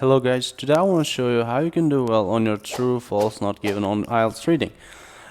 Hello guys, today I want to show you how you can do well on your true false not given on IELTS reading.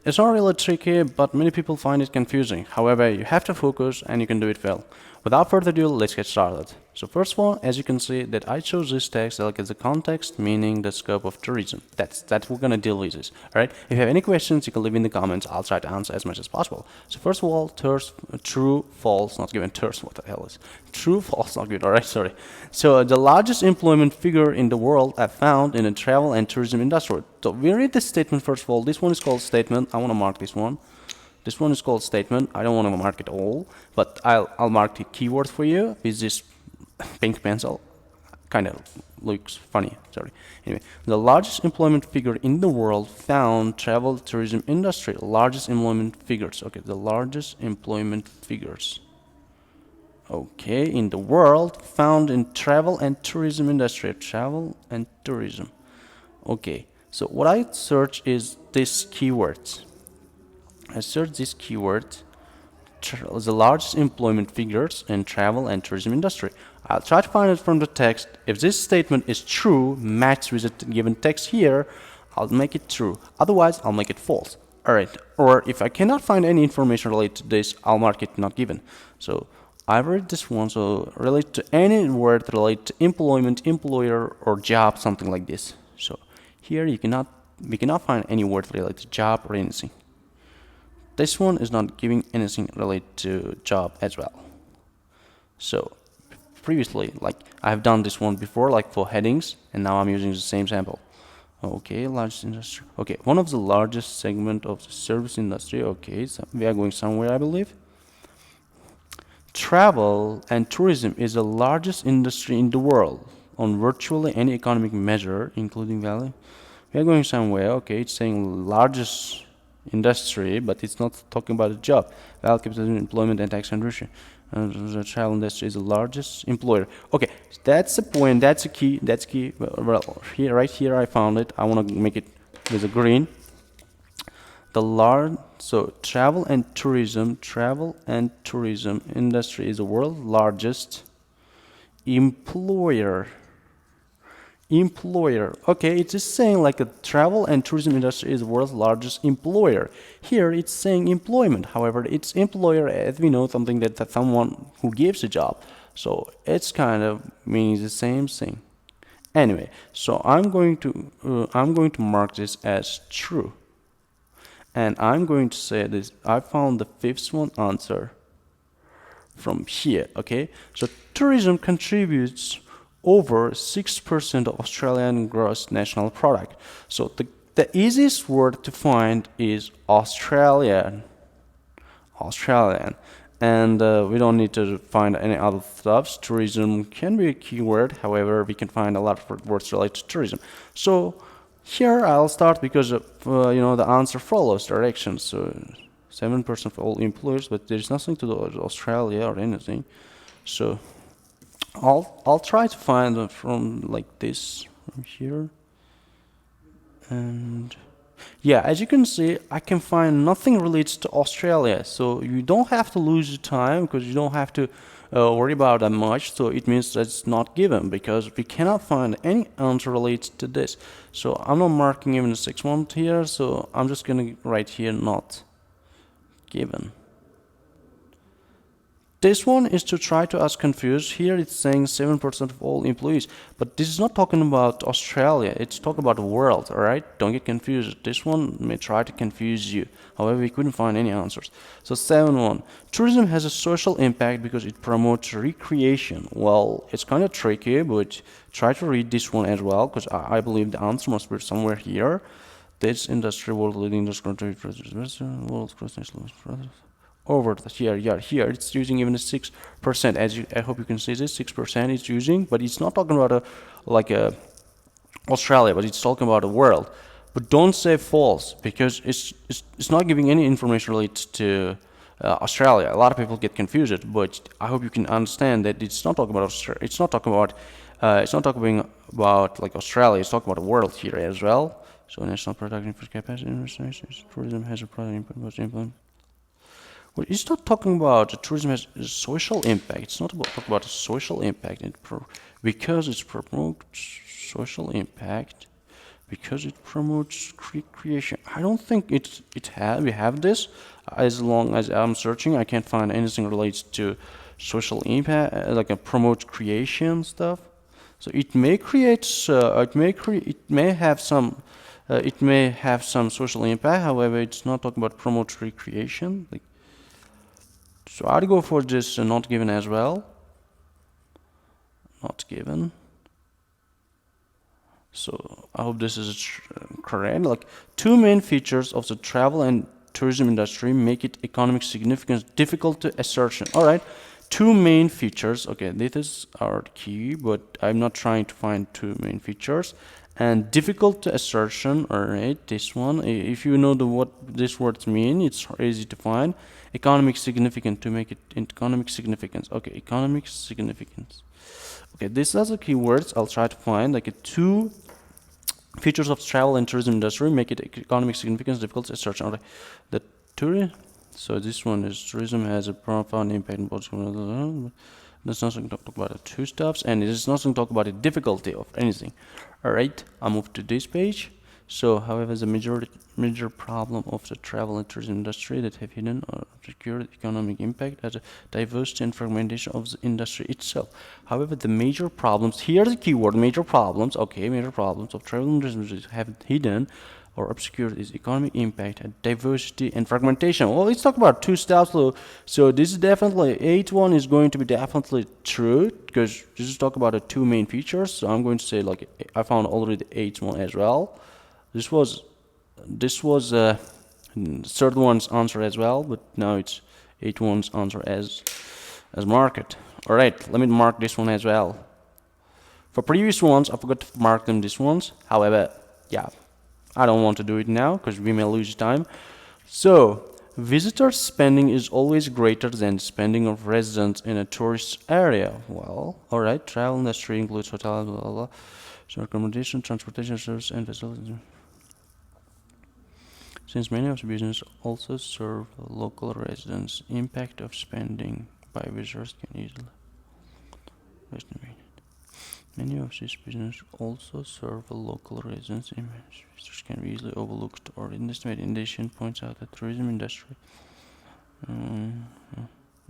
It's not really tricky, but many people find it confusing. However, you have to focus and you can do it well. Without further ado, let's get started. So first of all, as you can see that I chose this text like as a context, meaning the scope of tourism. That's we're gonna deal with this. Alright. If you have any questions, you can leave in the comments. I'll try to answer as much as possible. So first of all, true, false, not given. What the hell is true, false, not given? Alright, sorry. So the largest employment figure in the world are found in the travel and tourism industry. So we read this statement first of all. This one is called statement. I want to mark this one. This one is called statement. I don't want to mark it all, but I'll mark the keyword for you with this pink pencil. Kind of looks funny, sorry. Anyway, the largest employment figure in the world found travel tourism industry. Largest employment figures. Okay, the largest employment figures. Okay, in the world found in travel and tourism industry. Travel and tourism. Okay, so what I search is this keywords. I search this keyword, the largest employment figures in travel and tourism industry. I'll try to find it from the text. If this statement is true, match with the given text here, I'll make it true. Otherwise, I'll make it false. Alright, or if I cannot find any information related to this, I'll mark it not given. So I've read this one, so relate to any word related to employment, employer, or job, something like this. So here we cannot find any word related to job or anything. This one is not giving anything related to job as well. So previously, like I've done this one before, like for headings, and now I'm using the same sample. Okay, largest industry. Okay, one of the largest segment of the service industry. Okay, so we are going somewhere, I believe. Travel and tourism is the largest industry in the world on virtually any economic measure, including value. We are going somewhere. Okay, it's saying largest industry, but it's not talking about a job. Value, capitalism, employment, and tax contribution. The travel industry is the largest employer. Okay, that's the point. That's the key. That's key. Well, here, right here, I found it. I want to make it with a green. So travel and tourism industry is the world's largest employer. Okay, it's just saying like a travel and tourism industry is the world's largest employer. Here it's saying employment. However, it's employer, as we know, something that someone who gives a job. So it's kind of means the same thing. Anyway, so I'm going to mark this as true, and I'm going to say this. I found the fifth one answer from here. Okay, so tourism contributes over 6% of Australian gross national product. So the easiest word to find is Australian. And we don't need to find any other stuffs. Tourism can be a keyword. However, we can find a lot of words related to tourism. So here I'll start because of, the answer follows directions. So 7% of all employers, but there's nothing to do with Australia or anything. So I'll try to find it from like this from here, and yeah, as you can see, I can find nothing related to Australia. So you don't have to lose your time because you don't have to worry about that much. So it means that it's not given because we cannot find any answer related to this. So I'm not marking even the 6 month here. So I'm just gonna write here not given. This one is to try to us confuse. Here it's saying 7% of all employees, but this is not talking about Australia. It's talking about the world, alright? Don't get confused. This one may try to confuse you. However, we couldn't find any answers. So 7.1. Tourism has a social impact because it promotes recreation. Well, it's kind of tricky, but try to read this one as well, because I believe the answer must be somewhere here. This industry, world leading industry, world cross national over here it's using even a 6%. I hope you can see this 6% it's using, but it's not talking about Australia, but it's talking about the world. But don't say false because it's not giving any information related to Australia. A lot of people get confused, but I hope you can understand that it's not talking about Australia. It's not talking about like Australia. It's talking about the world here as well. So national production for capacity tourism has a product input. Well, it's not talking about tourism has a social impact. It's not talking about a social impact because it promotes social impact because it promotes creation. I don't think we have this. As long as I'm searching, I can't find anything related to social impact, like a promote creation stuff. So it may create, it may have some social impact. However, it's not talking about promote recreation. Like, so I'd go for this not given as well. Not given. So I hope this is correct. Like, two main features of the travel and tourism industry make it economic significance difficult to ascertain. All right, two main features. Okay, this is our key, but I'm not trying to find two main features. And difficult to ascertain. All right, this one. If you know what these words mean, it's easy to find. Economic significance, to make it economic significance. Okay, economic significance. Okay, these are the keywords I'll try to find. Like, two features of travel and tourism industry make it economic significance difficult to search. Okay, the tourism. So this one is tourism has a profound impact in both. There's nothing to talk about the two stuffs, and it is nothing to talk about the difficulty of anything. All right, I'll move to this page. So, however, the major problem of the travel and tourism industry that have hidden or secured economic impact as a diversity and fragmentation of the industry itself. However, the major problems, here the keyword, major problems, okay, major problems of travel and tourism have hidden or obscured is economic impact and diversity and fragmentation. Well, let's talk about two steps. So this is definitely, 8.1 is going to be definitely true, because this is talk about the two main features. So I'm going to say, like, I found already the 8.1 as well. This was third one's answer as well, but now it's 8.1's answer as market. All right, let me mark this one as well. For previous ones, I forgot to mark them these ones. However, yeah, I don't want to do it now because we may lose time. So, visitor spending is always greater than spending of residents in a tourist area. Well, all right, travel industry includes hotels, blah, blah, blah. So accommodation, transportation service, and facilities. Since many of the businesses also serve local residents, impact of spending by visitors can easily be estimated. Many of these businesses also serve local residents, visitors can be easily overlooked or underestimated. In addition, points out that tourism industry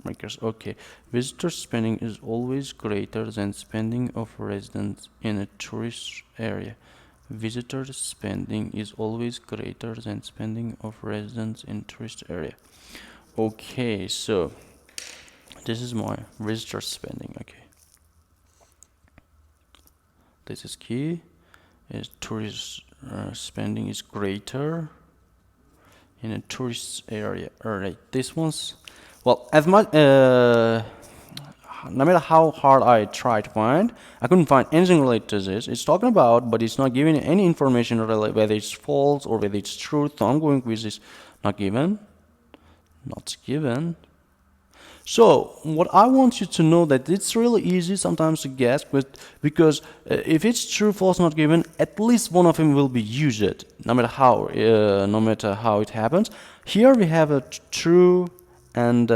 makers. Okay, visitor spending is always greater than spending of residents in a tourist area. Visitor spending is always greater than spending of residents in tourist area. Okay, so this is my visitor spending. Okay, this is key. Is tourist spending is greater in a tourist area. All right, this one's, well, as much no matter how hard I tried to find, I couldn't find anything related to this. It's talking about, but it's not giving any information related, whether it's false or whether it's true. So I'm going with this not given. Not given. So what I want you to know that it's really easy sometimes to guess, but because if it's true, false, not given, at least one of them will be used, no matter how it happens. Here we have a true and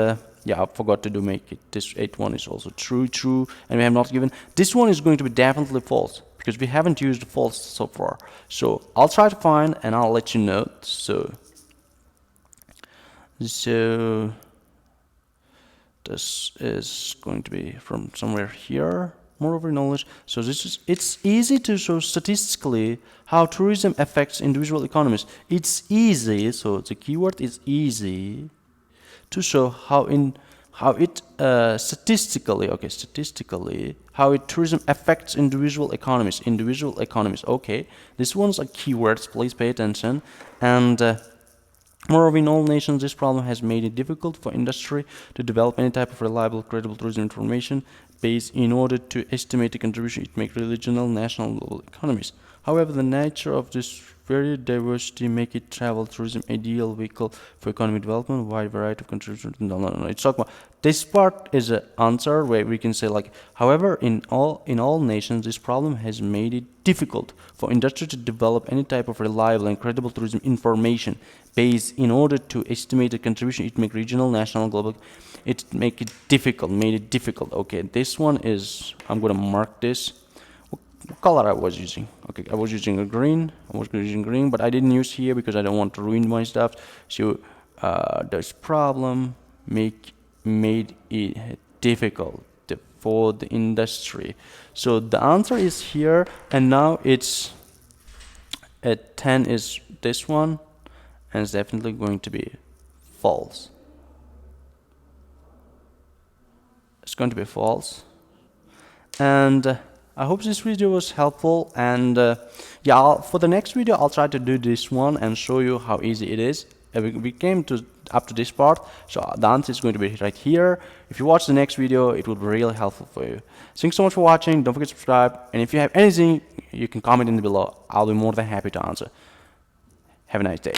yeah, I forgot to make it. This 8.1 is also true, and we have not given. This one is going to be definitely false because we haven't used false so far. So I'll try to find and I'll let you know. So this is going to be from somewhere here. Moreover, knowledge. So it's easy to show statistically how tourism affects individual economies. It's easy. So the keyword is easy to show how it statistically how tourism affects individual economies. Okay, this one's a keywords, please pay attention. And moreover, in all nations, this problem has made it difficult for industry to develop any type of reliable, credible tourism information base in order to estimate the contribution it makes to regional, national, and global economies. However, the nature of this very diversity make it travel tourism ideal vehicle for economic development, wide variety of contributions. No. It's talking about this part is an answer where we can say, like, however, in all nations, this problem has made it difficult for industry to develop any type of reliable and credible tourism information base in order to estimate the contribution it make regional, national, global. It made it difficult. Okay, this one is, I'm gonna mark this. color I was using. Okay, I was using a green. But I didn't use here because I don't want to ruin my stuff. So this problem made it difficult for the industry. So the answer is here, and now it's at 10 is this one, and it's definitely going to be false. It's going to be false. And I hope this video was helpful, and yeah, for the next video I'll try to do this one and show you how easy it is. We came up to this part, so the answer is going to be right here. If you watch the next video, it will be really helpful for you. Thanks so much for watching. Don't forget to subscribe, and if you have anything, you can comment in below. I'll be more than happy to answer. Have a nice day.